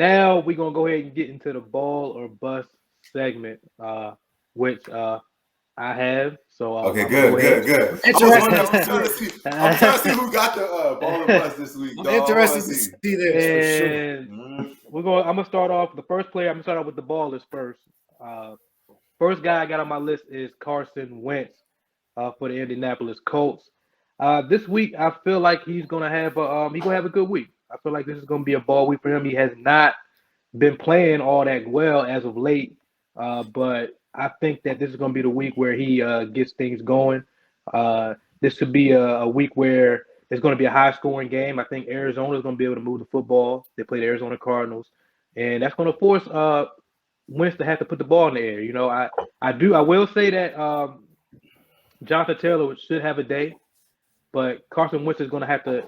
now we're gonna go ahead and get into the ball or bust segment, which I have. So Okay, I'm gonna go ahead. good. I was trying to see. I'm trying to see who got the ball or bust this week. I'm interested to see this for sure. And I'm gonna start off the first player. I'm gonna start off with the ballers first. First guy I got on my list is Carson Wentz for the Indianapolis Colts. This week I feel like he's gonna have a good week. I feel like this is gonna be a ball week for him. He has not been playing all that well as of late, but I think that this is gonna be the week where he gets things going. This could be a week where it's going to be a high-scoring game. I think Arizona is going to be able to move the football. They play the Arizona Cardinals, and that's going to force Wentz to have to put the ball in the air. You know, I will say that Jonathan Taylor should have a day, but Carson Wentz is going to have to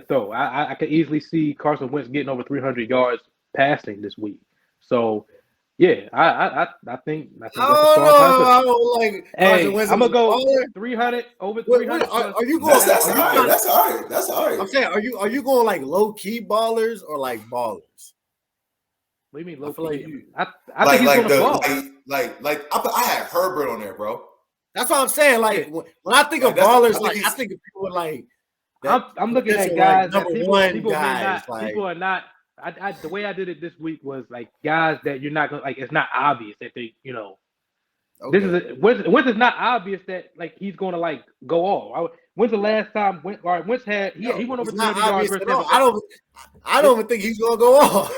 throw. I could easily see Carson Wentz getting over 300 yards passing this week. So, yeah, I think that's a strong like Hey, I'm gonna go 300 over 300. Are you going? That's all right. That's all right. I'm saying, are you going like low key ballers or like ballers? What do you mean low I key? feel I think he's gonna ball. I had Herbert on there, bro. That's what I'm saying. Like when I think of ballers, I think of people like. I'm looking at guys that people are not. The way I did it this week was like guys that you're not gonna like. It's not obvious that they, you know. Okay. This is Wentz is not obvious that like he's gonna like go off. When's the last time Wentz had he went over 300 yards? I don't even think he's gonna go off.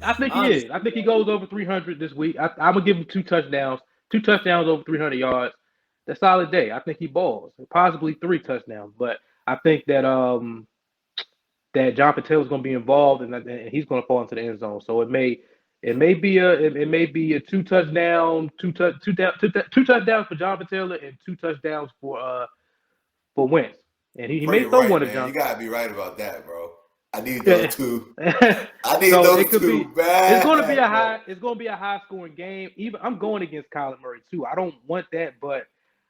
I think he is. I think he goes over 300 this week. I'm gonna give him 2 touchdowns over 300 yards. That's a solid day. I think he balls, possibly 3 touchdowns. But I think that that Jonathan Taylor's going to be involved and he's going to fall into the end zone. So it may be a 2 touchdowns for Jonathan Taylor and 2 touchdowns for Wentz. And he may throw one to Jonathan. You gotta be right about that, bro. I need those 2. I need those 2 bad. It's going to be a high scoring game. Even I'm going against Kyler Murray too. I don't want that, but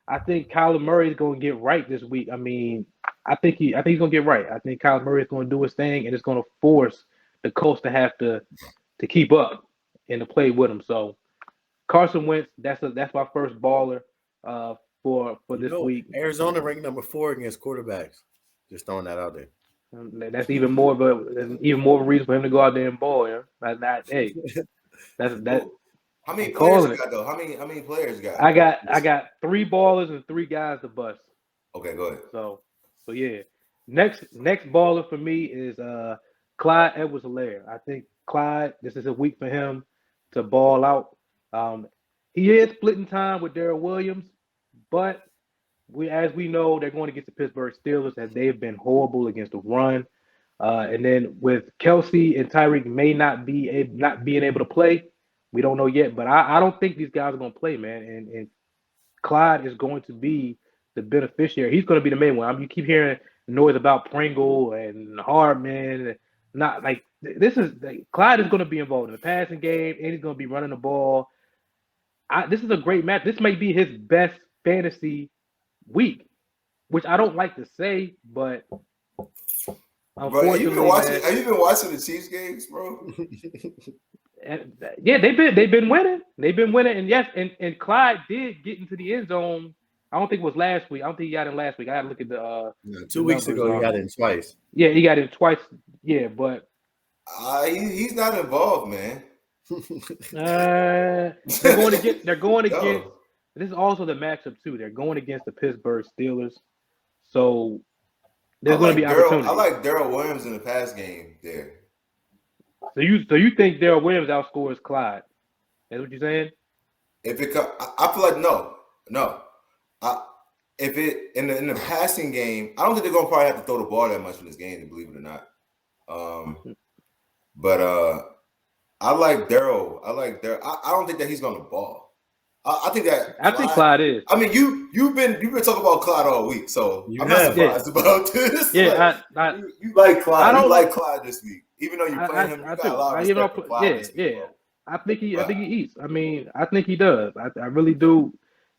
I think Kyler Murray is going to get right this week. I mean, I think he's going to get right. I think Kyler Murray is going to do his thing, and it's going to force the Colts to have to keep up and to play with him. So Carson Wentz, that's my first baller for this week. Arizona ranked number 4 against quarterbacks. Just throwing that out there. That's even more of a reason for him to go out there and ball. Yeah, hey, that's. How many players you got though? How many players you got? I got 3 ballers and 3 guys to bust. Okay, go ahead. So yeah. Next baller for me is Clyde EdwardsHelaire. I think Clyde, this is a week for him to ball out. He is splitting time with Darrell Williams, but as we know, they're going against the Pittsburgh Steelers, and they've been horrible against the run. And then with Kelsey and Tyreek may not being able to play. We don't know yet, but I don't think these guys are going to play, man. And Clyde is going to be the beneficiary. He's going to be the main one. You keep hearing noise about Pringle and Hardman. Not like this is Clyde is going to be involved in the passing game, and he's going to be running the ball. This is a great match. This may be his best fantasy week, which I don't like to say, but bro, have you been watching the Chiefs games, bro? Yeah, they've been winning. They've been winning, and yes, and Clyde did get into the end zone. I don't think it was last week. I don't think he got in last week. I had to look at the 2 weeks ago. He got in twice. Yeah, he got in twice. Yeah, but he's not involved, man. They're going against. This is also the matchup too. They're going against the Pittsburgh Steelers, so there's going to be opportunity. I like Darrell Williams in the pass game there. So you think Darrell Williams outscores Clyde? That's what you're saying? If it, I feel like no. If it in the passing game, I don't think they're gonna probably have to throw the ball that much in this game, believe it or not. But I like Darrell. I don't think that he's gonna ball. I think Clyde is. I mean, you've been talking about Clyde all week, so I'm not surprised about this. Yeah, you like Clyde. I don't like Clyde this week, even though you're playing him. You got a lot of respect for Clyde. Yeah. I think he eats. I mean, I think he does. I really do.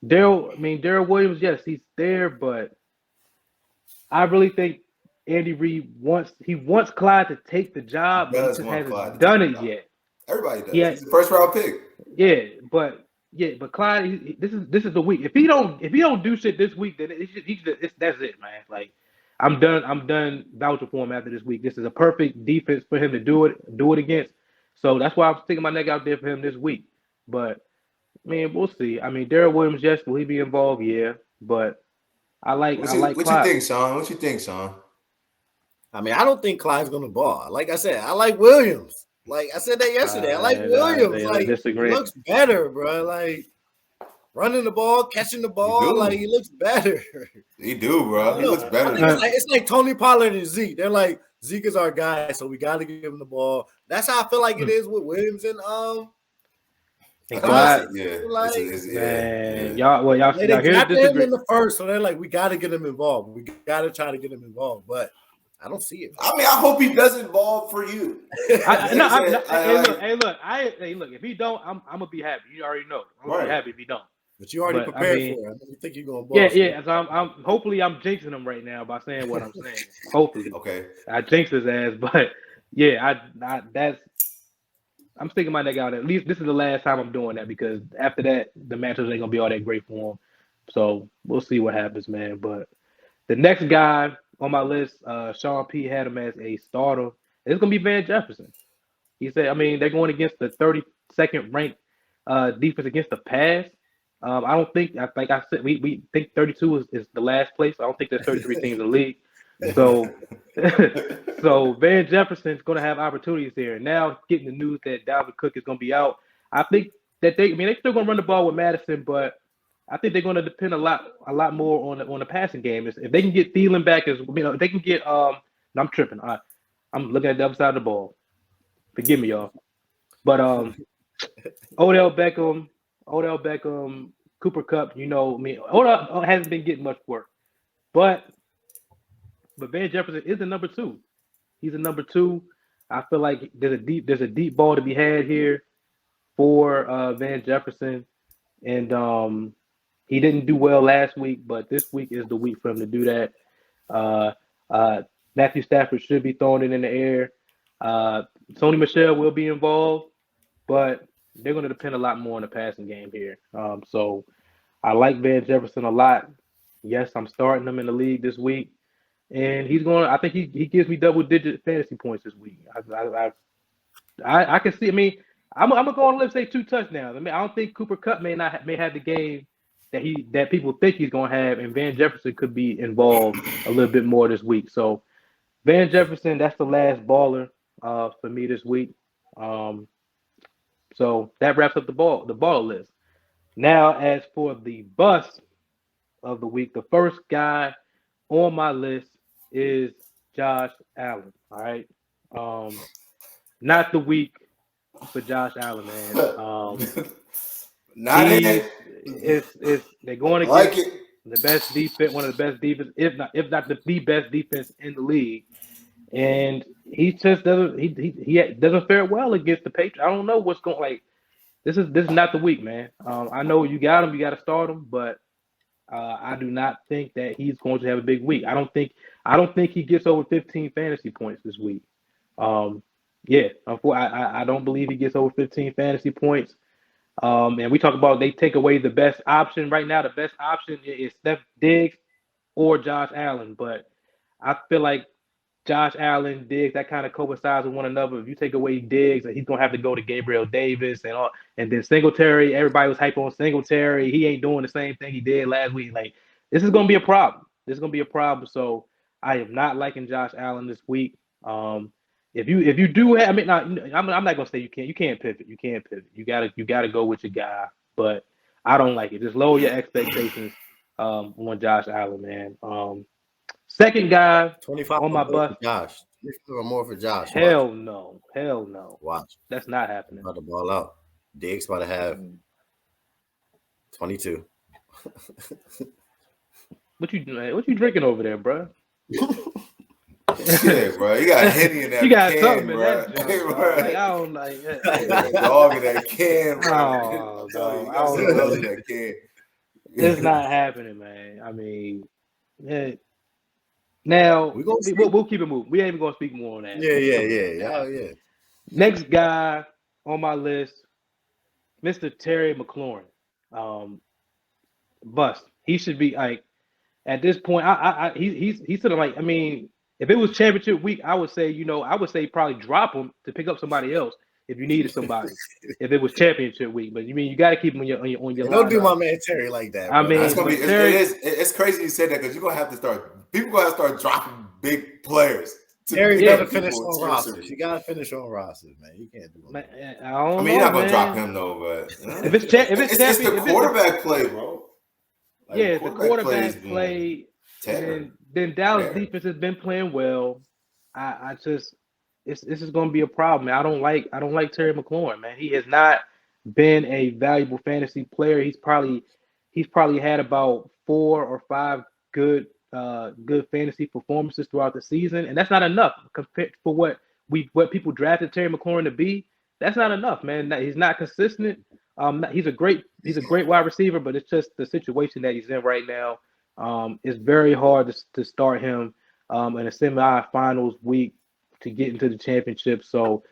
Darrell Williams, yes, he's there, but I really think Andy Reid wants Clyde to take the job, but he just hasn't done it yet. Everybody does. He's a first round pick. Yeah, but Clyde, this is the week. If he don't do shit this week, then that's it, man. Like I'm done vouching for him after this week. This is a perfect defense for him to do it against. So that's why I'm sticking my neck out there for him this week. But man, we'll see. I mean, Darrell Williams, yes, will he be involved? Yeah, but I like What Clyde. you think, Sean? What you think, Sean? I mean, I don't think Clyde's gonna ball. Like I said, I like Williams. Like I said that yesterday. I like Williams. Like he looks better, bro. Like running the ball, catching the ball. Like he looks better. He do, bro. He looks better. It's like Tony Pollard and Zeke. They're like, Zeke is our guy, so we got to give him the ball. That's how I feel like it is with Williams and Clyde. Man, y'all got him in the first, so they're like, we got to get him involved. We got to try to get him involved, but I don't see it. I mean, I hope he doesn't ball for you. Hey, look. If he don't, I'm gonna be happy. You already know. I'm gonna be happy if he don't. But you already prepared for it. I think you're gonna ball. Yeah. So I'm hopefully I'm jinxing him right now by saying what I'm saying. Hopefully. Okay. I jinxed his ass, but yeah, I'm sticking my neck out. At least this is the last time I'm doing that because after that, the matchups ain't gonna be all that great for him. So we'll see what happens, man. But the next guy on my list, Sean P had him as a starter. It's gonna be Van Jefferson. He said, I mean, they're going against the 32nd ranked defense against the pass. I don't think, like I said, we think 32 is the last place. I don't think there's 33 teams in the league. So, so Van Jefferson's going to have opportunities here. Now, getting the news that Dalvin Cook is going to be out, I think that they're still going to run the ball with Madison, but I think they're going to depend a lot more on the passing game. If they can get Thielen back, if they can get I'm tripping. I'm looking at the other side of the ball. Forgive me, y'all. But Odell Beckham, Cooper Kupp, Odell hasn't been getting much work, but Van Jefferson is the number 2. He's a number 2. I feel like there's a deep ball to be had here for Van Jefferson, and he didn't do well last week, but this week is the week for him to do that. Matthew Stafford should be throwing it in the air. Sony Michel will be involved, but they're going to depend a lot more on the passing game here. So I like Van Jefferson a lot. Yes, I'm starting him in the league this week. And he's going. I think he gives me double-digit fantasy points this week. I can see. I mean, I'm gonna go on and let's say 2 touchdowns. I mean, I don't think Cooper Kupp may have the game that people think he's gonna have, and Van Jefferson could be involved a little bit more this week. So Van Jefferson, that's the last baller for me this week. So that wraps up the ball list. Now, as for the bust of the week, the first guy on my list is Josh Allen. All right. Not the week for Josh Allen, man. They're going against the best defense, one of the best defense, if not the best defense in the league. And he just doesn't fare well against the Patriots. I don't know what's going like. This is not the week, man. I know you got him, you got to start him, but I do not think that he's going to have a big week. I don't think he gets over 15 fantasy points this week. I don't believe he gets over 15 fantasy points. And we talk about they take away the best option right now. The best option is Steph Diggs or Josh Allen, but I feel like Josh Allen, Diggs, that kind of coincides with one another. If you take away Diggs, he's gonna have to go to Gabriel Davis and then Singletary. Everybody was hyped on Singletary. He ain't doing the same thing he did last week. Like this is gonna be a problem. So I am not liking Josh Allen this week. If you do have, I'm not gonna say you can't pivot. You can't pivot. You gotta go with your guy. But I don't like it. Just lower your expectations on Josh Allen, man. Second guy 25 on my bus. Josh. 25 or more for Josh. Hell no. Watch. That's not happening. About to ball out. Diggs about to have 22. What you drinking over there, bro? Yeah, bro. You got Henny in that you got can, something bro. in that junk, bro. Like, I don't like that. Dog in that can, bro. Oh, no. I don't know that can. It's not happening, man. I mean, Now we'll keep it moving. We ain't even gonna speak more on that. Yeah. Next guy on my list, Mr. Terry McLaurin. Bust. He should be like at this point. He's sort of like. I mean, if it was championship week, I would say probably drop him to pick up somebody else if you needed somebody. If it was championship week, but you got to keep him on your Don't do my man Terry like that. Bro. I mean, it's crazy you said that because you're gonna have to start. People gonna have to start dropping big players. Terry gotta finish on rosters. You gotta finish on rosters, man. You can't do it. I mean, you're not gonna drop him though, but if it's the quarterback play, bro. Like, if the quarterback play, then Dallas defense has been playing well. This is going to be a problem. Man. I don't like Terry McLaurin, man. He has not been a valuable fantasy player. He's probably had about 4 or 5 good fantasy performances throughout the season, and that's not enough compared for what people drafted Terry McLaurin to be. That's not enough, man. He's not consistent. He's a great wide receiver, but it's just the situation that he's in right now. It's very hard to start him in a semifinals week to get into the championship. So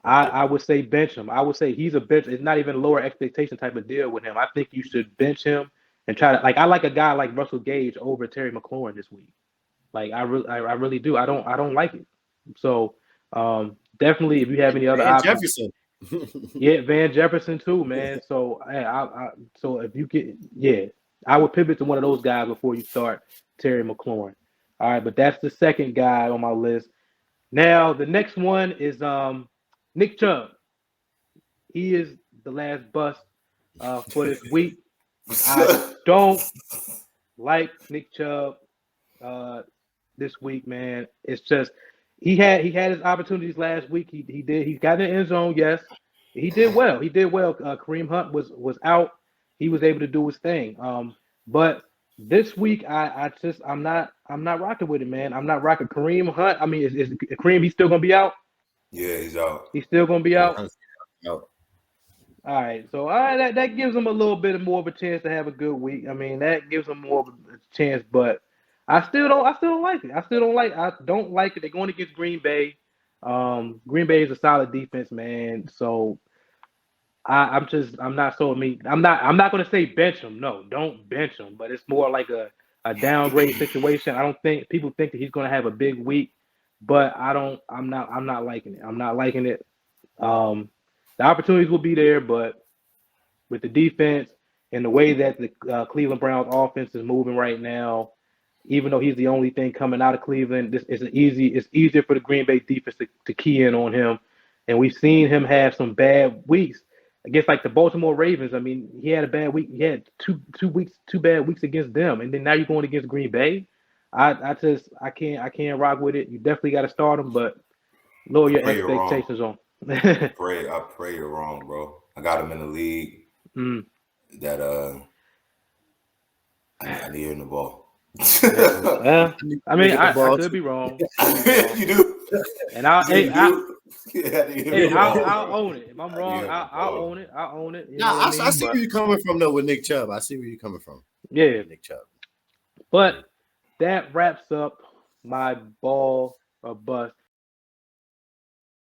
I would say bench him. I would say he's a bench. It's not even a lower expectation type of deal with him. I think you should bench him and try to I like a guy like Russell Gage over Terry McLaurin this week. Like I really do. I don't like it. So definitely if you have any other options. Jefferson. Yeah, Van Jefferson too, man. So so if you get I would pivot to one of those guys before you start Terry McLaurin. All right, but that's the second guy on my list. Now the next one is Nick Chubb. He is the last bust for this week. I don't like Nick Chubb this week, man. It's just he had his opportunities last week. He got in the end zone. Yes, he did well. Kareem Hunt was out. He was able to do his thing. But this week I'm not rocking with it, man. I'm not rocking Kareem Hunt. I mean, is Kareem? He's still gonna be out. Yeah, he's out. He's still gonna be out. No. All right, so that gives him a little bit more of a chance to have a good week. I mean, that gives him more of a chance, but I still don't like it. I don't like it. They're going against Green Bay. Green Bay is a solid defense, man. So I'm not so me. I'm not going to say bench him. No, don't bench him. But it's more like a downgrade situation. I don't think people think that he's going to have a big week, but I'm not liking it. I'm not liking it. The opportunities will be there, but with the defense and the way that the Cleveland Browns offense is moving right now, even though he's the only thing coming out of Cleveland, it's easier for the Green Bay defense to key in on him. And we've seen him have some bad weeks against like the Baltimore Ravens. I mean, he had a bad week. He had two bad weeks against them, and then now you're going against Green Bay. I can't rock with it. You definitely got to start him, but lower your expectations on. I pray you're wrong, bro. I got him in the league. That I need him in the ball. I mean, I could be wrong. You do, and I'll own it. If I'm wrong, I'll own it. I'll own it. I see where you're coming from though with Nick Chubb. I see where you're coming from. Yeah, Nick Chubb. But that wraps up my ball or bust.